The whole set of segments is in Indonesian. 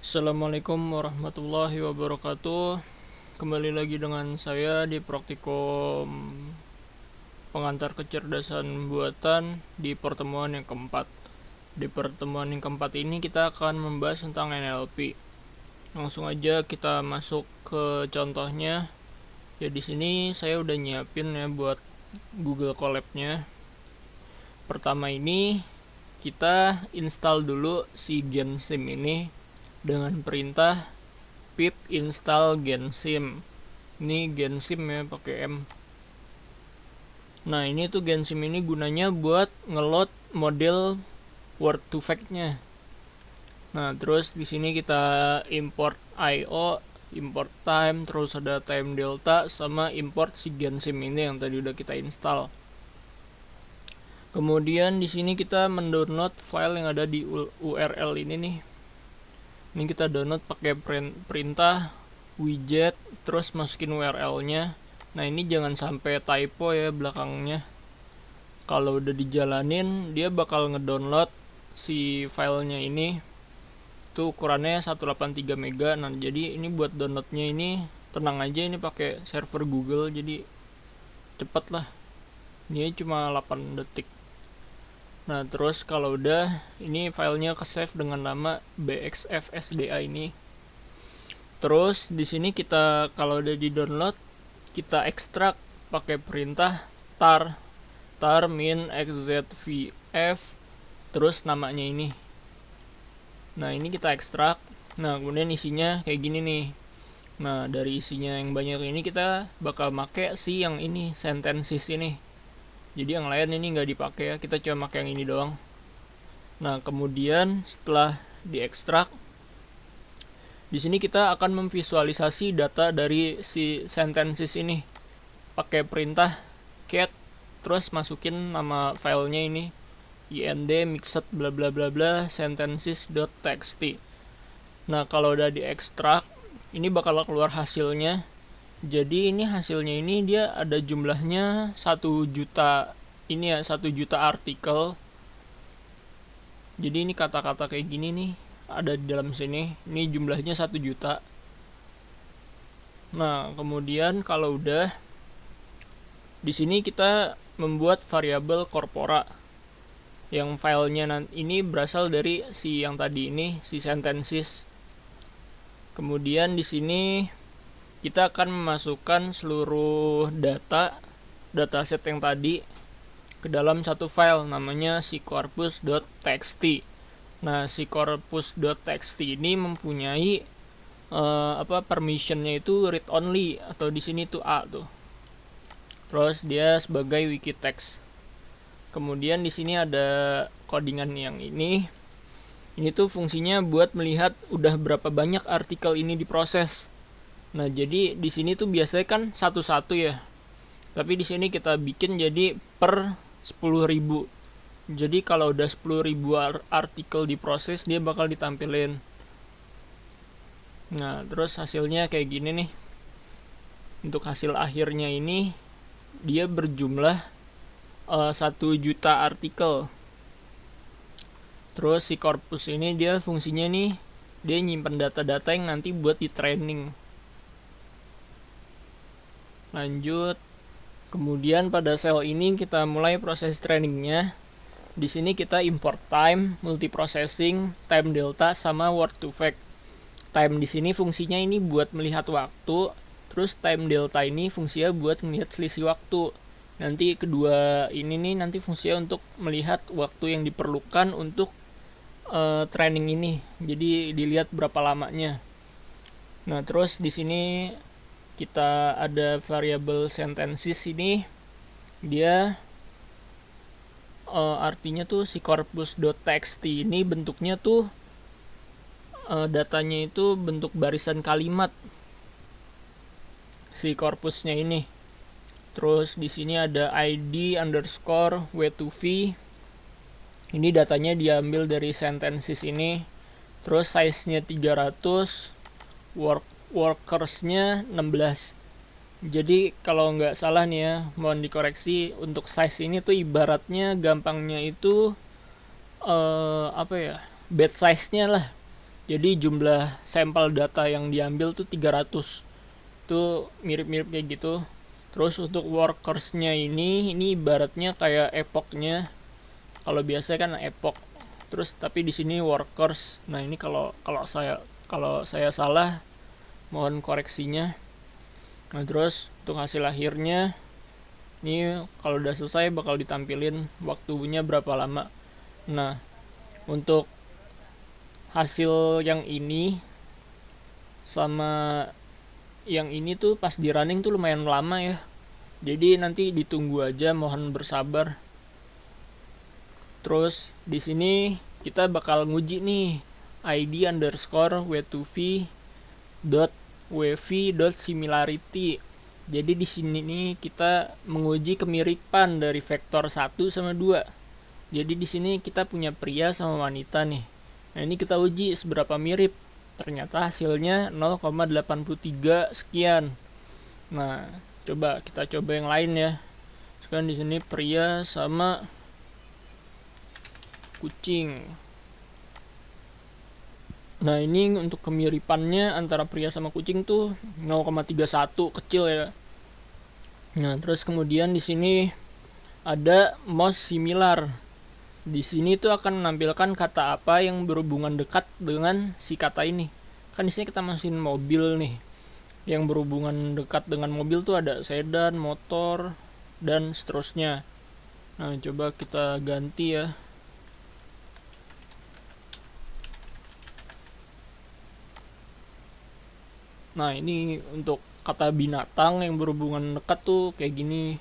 Assalamualaikum warahmatullahi wabarakatuh. Kembali lagi dengan saya di Praktikum Pengantar Kecerdasan Buatan di pertemuan yang keempat. Di pertemuan yang keempat ini kita akan membahas tentang NLP. Langsung aja kita masuk ke contohnya. Ya di sini saya udah nyiapin ya buat Google Colab-nya. Pertama ini kita install dulu si Gensim ini dengan perintah pip install gensim. Ini gensim ya, pakai M. Nah ini tuh gensim ini gunanya buat ngeload model word to fact-nya. Nah terus di sini kita import IO, import time, terus ada time delta, sama import si gensim ini yang tadi udah kita install. Kemudian di sini kita mendownload file yang ada di URL ini nih. Ini kita download pakai perintah widget, terus masukin URL-nya. Nah ini jangan sampai typo ya belakangnya. Kalau udah dijalanin, dia bakal ngedownload si filenya ini. Itu ukurannya 183 MB. Nah jadi ini buat downloadnya ini tenang aja, ini pakai server Google, jadi cepet lah. Ini cuma 8 detik. Nah terus kalau udah, ini filenya ke save dengan nama bxfsda ini. Terus di sini kita kalau udah di download, kita ekstrak pakai perintah tar min xzvf, terus namanya ini. Nah ini kita ekstrak. Nah kemudian isinya kayak gini nih. Nah dari isinya yang banyak ini kita bakal make si yang ini, sentences ini. Jadi yang lain ini nggak dipakai ya, kita cuma pakai yang ini doang. Nah kemudian setelah diekstrak, di sini kita akan memvisualisasi data dari si sentences ini pakai perintah cat, terus masukin nama filenya ini ind mixed bla bla bla bla sentences.txt. Nah kalau udah diekstrak, ini bakal keluar hasilnya. Jadi ini hasilnya ini dia ada jumlahnya 1 juta ini ya, 1 juta artikel. Jadi ini kata-kata kayak gini nih ada di dalam sini. Ini jumlahnya 1 juta. Nah kemudian kalau udah, di sini kita membuat variabel corpora yang filenya ini berasal dari si yang tadi ini, si sentences. Kemudian di sini kita akan memasukkan seluruh dataset yang tadi ke dalam satu file namanya si corpus.txt. Nah si corpus.txt ini mempunyai permissionnya itu read only, atau di sini tuh A tuh. Terus dia sebagai wiki text. Kemudian di sini ada codingan yang ini. Ini tuh fungsinya buat melihat udah berapa banyak artikel ini diproses. Nah jadi di sini tuh biasanya kan satu-satu ya. Tapi di sini kita bikin jadi per 10.000. Jadi kalau udah 10.000 artikel diproses, dia bakal ditampilin. Nah terus hasilnya kayak gini nih. Untuk hasil akhirnya ini dia berjumlah 1 juta artikel. Terus si corpus ini dia fungsinya nih, dia nyimpen data-data yang nanti buat di training. Lanjut. Kemudian pada sel ini kita mulai proses trainingnya. Di sini kita import time, multiprocessing, time delta, sama word to fact. Time di sini fungsinya ini buat melihat waktu, terus time delta ini fungsinya buat melihat selisih waktu. Nanti kedua ini nih nanti fungsinya untuk melihat waktu yang diperlukan untuk training ini. Jadi dilihat berapa lamanya. Nah terus di sini kita ada variabel sentences ini, dia artinya tuh si corpus.txt ini bentuknya tuh datanya itu bentuk barisan kalimat si corpusnya ini. Terus di sini ada id underscore w2v. Ini datanya diambil dari sentences ini. Terus size-nya 300, workers-nya 16. Jadi kalau nggak salah nih ya, mohon dikoreksi, untuk size ini tuh ibaratnya gampangnya itu bed size-nya lah. Jadi jumlah sampel data yang diambil tuh 300. Tuh mirip-mirip kayak gitu. Terus untuk workersnya ini ibaratnya kayak epochnya. Kalau biasa kan epoch. Terus tapi di sini workers. Nah, ini kalau saya salah mohon koreksinya. Nah, terus untuk hasil akhirnya ini kalau udah selesai bakal ditampilin waktunya berapa lama. Nah, untuk hasil yang ini sama yang ini tuh pas di running tuh lumayan lama ya. Jadi nanti ditunggu aja, mohon bersabar. Terus di sini kita bakal nguji nih id underscore w2v dot wv dot similarity. Jadi di sini nih kita menguji kemiripan dari vektor 1 sama 2. Jadi di sini kita punya pria sama wanita nih. Nah, ini kita uji seberapa mirip. Ternyata hasilnya 0,83 sekian. Nah, kita coba yang lain ya. Sekarang di sini pria sama kucing. Nah, ini untuk kemiripannya antara pria sama kucing tuh 0,31, kecil ya. Nah, terus kemudian di sini ada most similar. Di sini tuh akan menampilkan kata apa yang berhubungan dekat dengan si kata ini. Kan di sini kita masukin mobil nih. Yang berhubungan dekat dengan mobil tuh ada sedan, motor, dan seterusnya. Nah, coba kita ganti ya. Nah, ini untuk kata binatang yang berhubungan dekat tuh kayak gini.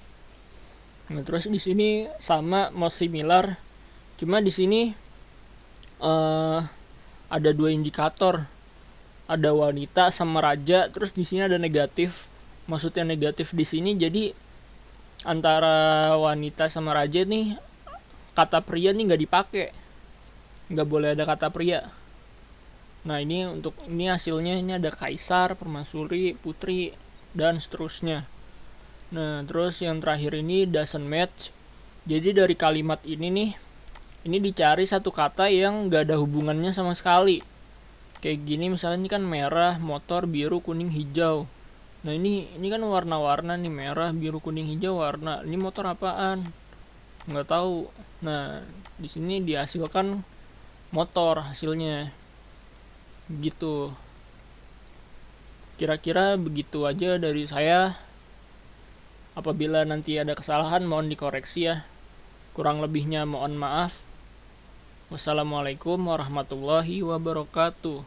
Nah, terus di sini sama most similar. Cuma di sini ada 2 indikator. Ada wanita sama raja, terus di sini ada negatif. Maksudnya negatif di sini jadi antara wanita sama raja nih kata pria nih nggak dipakai. Nggak boleh ada kata pria. Nah, ini hasilnya ini ada kaisar, permaisuri, putri, dan seterusnya. Nah, terus yang terakhir ini doesn't match. Jadi dari kalimat ini dicari satu kata yang gak ada hubungannya sama sekali. Kayak gini misalnya, ini kan merah, motor, biru, kuning, hijau. Nah, ini kan warna-warna nih, merah, biru, kuning, hijau warna. Ini motor apaan? Nggak tahu. Nah, di sini dihasilkan motor hasilnya. Gitu. Kira-kira begitu aja dari saya. Apabila nanti ada kesalahan mohon dikoreksi ya. Kurang lebihnya mohon maaf. Wassalamualaikum warahmatullahi wabarakatuh.